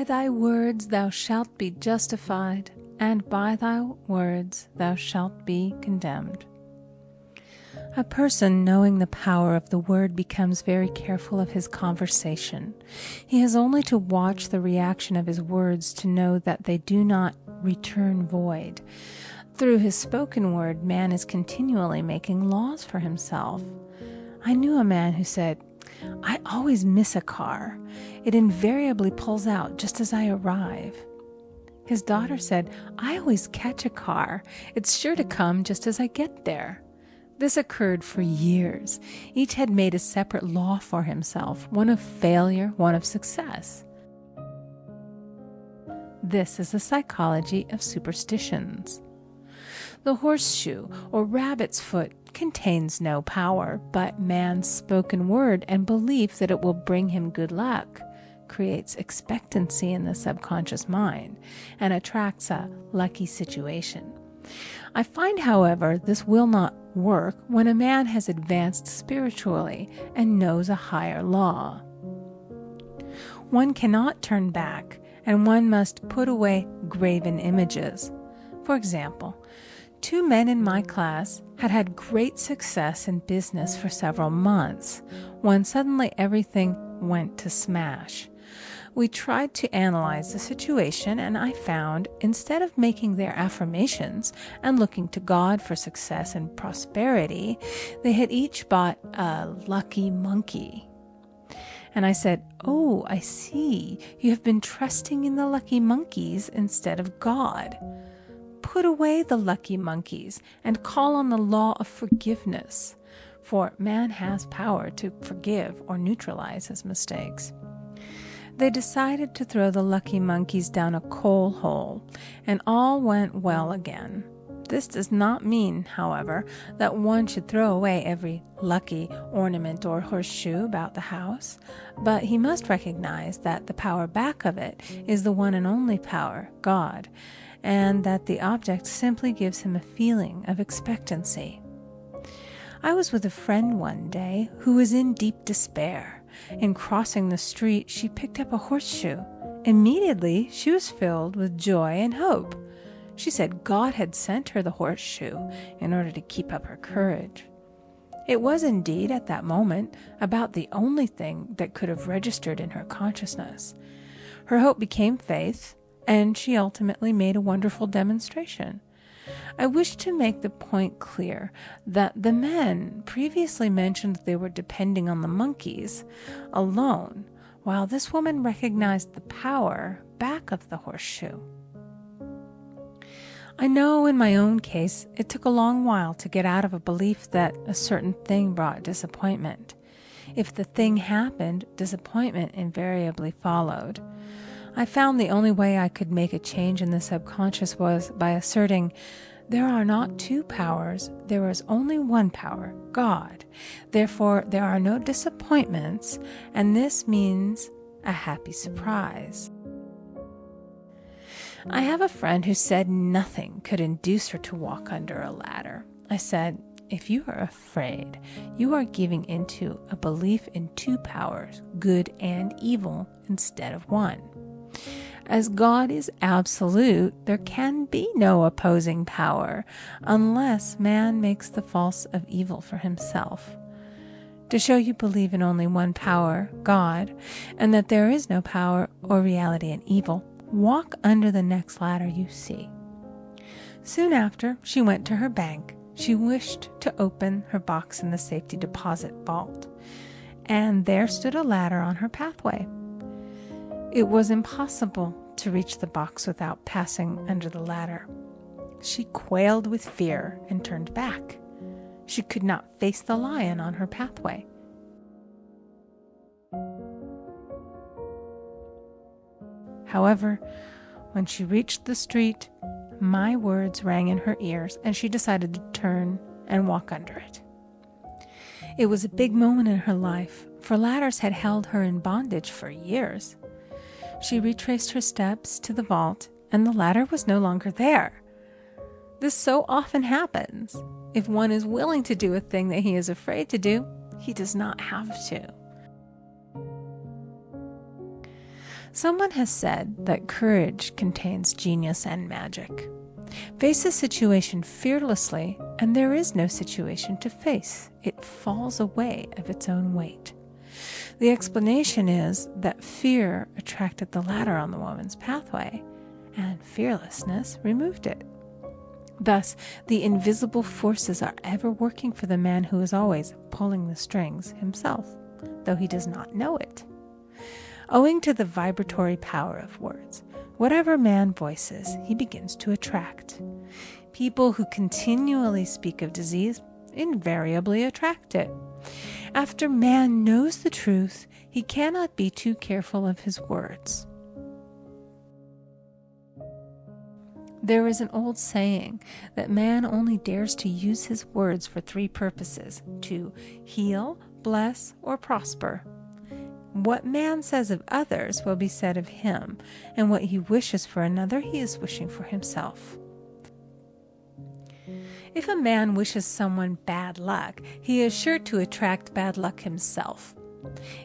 thy words thou shalt be justified, and by thy words thou shalt be condemned. A person knowing the power of the word becomes very careful of his conversation. He has only to watch the reaction of his words to know that they do not return void. Through his spoken word, man is continually making laws for himself. I knew a man who said, "I always miss a car. It invariably pulls out just as I arrive." His daughter said, "I always catch a car. It's sure to come just as I get there." This occurred for years. Each had made a separate law for himself, one of failure, one of success. This is the psychology of superstitions. The horseshoe or rabbit's foot contains no power, but man's spoken word and belief that it will bring him good luck creates expectancy in the subconscious mind and attracts a lucky situation. I find, however, this will not work when a man has advanced spiritually and knows a higher law. One cannot turn back, and one must put away graven images. For example, 2 men in my class had had great success in business for several months, when suddenly everything went to smash. We tried to analyze the situation, and I found, instead of making their affirmations and looking to God for success and prosperity, they had each bought a lucky monkey. And I said, "Oh, I see. You have been trusting in the lucky monkeys instead of God. Put away the lucky monkeys and call on the law of forgiveness, for man has power to forgive or neutralize his mistakes." They decided to throw the lucky monkeys down a coal hole, and all went well again. This does not mean, however, that one should throw away every lucky ornament or horseshoe about the house, but he must recognize that the power back of it is the one and only power, God, and that the object simply gives him a feeling of expectancy. I was with a friend one day who was in deep despair. In crossing the street, she picked up a horseshoe. Immediately, she was filled with joy and hope. She said God had sent her the horseshoe in order to keep up her courage. It was indeed, at that moment, about the only thing that could have registered in her consciousness. Her hope became faith, and she ultimately made a wonderful demonstration. I wish to make the point clear that the men previously mentioned they were depending on the monkeys alone, while this woman recognized the power back of the horseshoe. I know in my own case it took a long while to get out of a belief that a certain thing brought disappointment. If the thing happened, disappointment invariably followed. I found the only way I could make a change in the subconscious was by asserting, there are not 2 powers, there is only one power, God. Therefore, there are no disappointments, and this means a happy surprise. I have a friend who said nothing could induce her to walk under a ladder. I said, if you are afraid, you are giving into a belief in 2 powers, good and evil, instead of one. As God is absolute, there can be no opposing power unless man makes the false of evil for himself. To show you believe in only one power, God, and that there is no power or reality in evil, walk under the next ladder you see. Soon after, she went to her bank. She wished to open her box in the safety deposit vault, and there stood a ladder on her pathway. It was impossible to reach the box without passing under the ladder. She quailed with fear and turned back. She could not face the lion on her pathway. However, when she reached the street, my words rang in her ears, and she decided to turn and walk under it. It was a big moment in her life, for ladders had held her in bondage for years. She retraced her steps to the vault, and the ladder was no longer there. This so often happens. If one is willing to do a thing that he is afraid to do, he does not have to. Someone has said that courage contains genius and magic. Face a situation fearlessly, and there is no situation to face. It falls away of its own weight. The explanation is that fear attracted the ladder on the woman's pathway, and fearlessness removed it. Thus, the invisible forces are ever working for the man who is always pulling the strings himself, though he does not know it. Owing to the vibratory power of words, whatever man voices, he begins to attract. People who continually speak of disease invariably attract it. After man knows the truth, he cannot be too careful of his words. There is an old saying that man only dares to use his words for three purposes: to heal, bless, or prosper. What man says of others will be said of him, and what he wishes for another, he is wishing for himself. If a man wishes someone bad luck, he is sure to attract bad luck himself.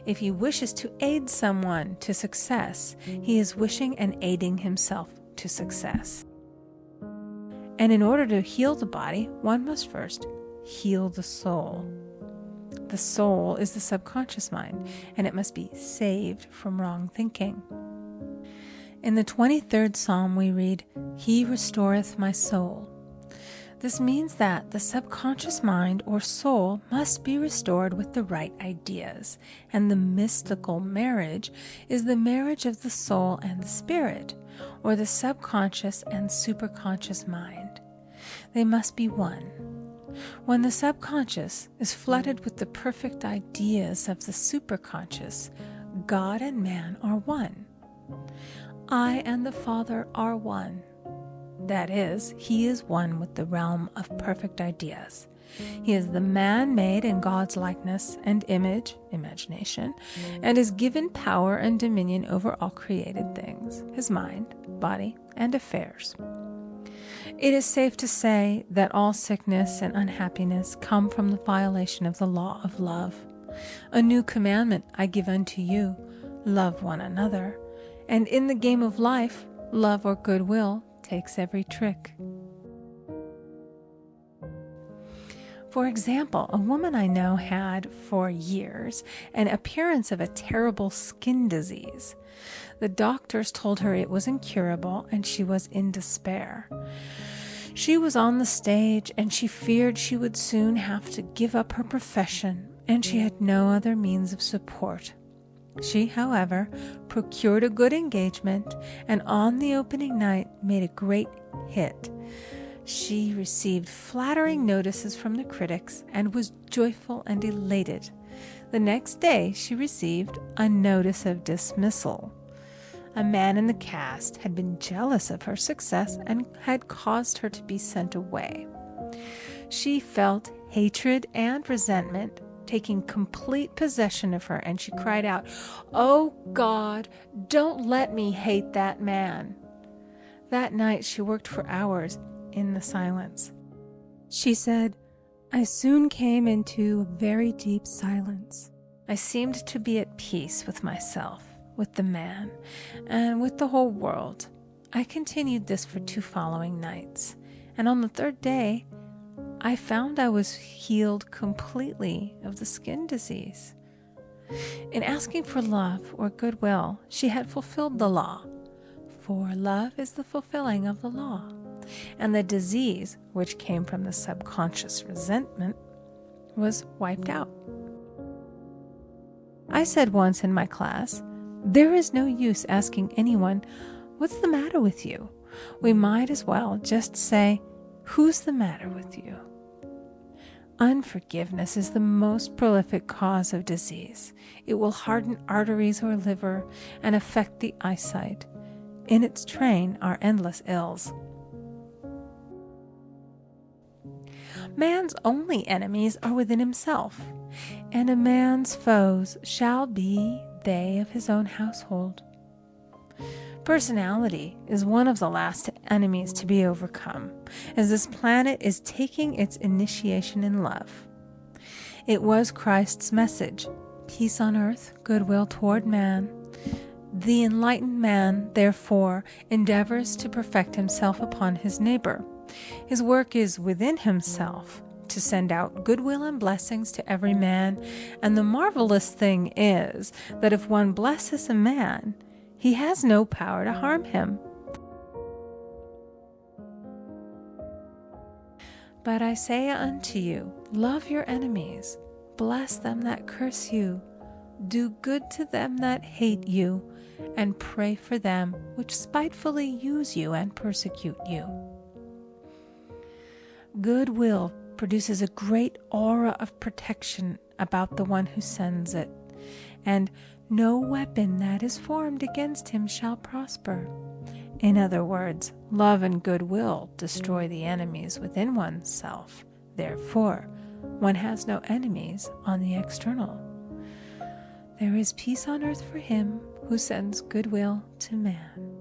If he wishes to aid someone to success, he is wishing and aiding himself to success. And in order to heal the body, one must first heal the soul. The soul is the subconscious mind, and it must be saved from wrong thinking. In the 23rd Psalm we read, "He restoreth my soul." This means that the subconscious mind or soul must be restored with the right ideas, and the mystical marriage is the marriage of the soul and the spirit, or the subconscious and superconscious mind. They must be one. When the subconscious is flooded with the perfect ideas of the superconscious, God and man are one. I and the Father are one. That is, he is one with the realm of perfect ideas. He is the man made in God's likeness and image, imagination, and is given power and dominion over all created things, his mind, body, and affairs. It is safe to say that all sickness and unhappiness come from the violation of the law of love. A new commandment I give unto you, love one another. And in the game of life, love or goodwill takes every trick. For example, a woman I know had, for years, an appearance of a terrible skin disease. The doctors told her it was incurable, and she was in despair. She was on the stage, and she feared she would soon have to give up her profession, and she had no other means of support. She, however, procured a good engagement, and on the opening night made a great hit. She received flattering notices from the critics and was joyful and elated. The next day she received a notice of dismissal. A man in the cast had been jealous of her success and had caused her to be sent away. She felt hatred and resentment taking complete possession of her, and she cried out, "Oh God, don't let me hate that man." That night she worked for hours in the silence. She said, "I soon came into a very deep silence. I seemed to be at peace with myself, with the man, and with the whole world. I continued this for 2 following nights, and on the 3rd day, I found I was healed completely of the skin disease." In asking for love or goodwill, she had fulfilled the law, for love is the fulfilling of the law, and the disease, which came from the subconscious resentment, was wiped out. I said once in my class, "There is no use asking anyone, 'What's the matter with you?' We might as well just say, 'Who's the matter with you?'" Unforgiveness is the most prolific cause of disease. It will harden arteries or liver and affect the eyesight. In its train are endless ills. Man's only enemies are within himself, and a man's foes shall be they of his own household. Personality is one of the last enemies to be overcome, as this planet is taking its initiation in love. It was Christ's message, peace on earth, goodwill toward man. The enlightened man, therefore, endeavors to perfect himself upon his neighbor. His work is within himself, to send out goodwill and blessings to every man, and the marvelous thing is that if one blesses a man, he has no power to harm him. But I say unto you, love your enemies, bless them that curse you, do good to them that hate you, and pray for them which spitefully use you and persecute you. Goodwill produces a great aura of protection about the one who sends it, and no weapon that is formed against him shall prosper. In other words, love and goodwill destroy the enemies within oneself. Therefore, one has no enemies on the external. There is peace on earth for him who sends goodwill to man.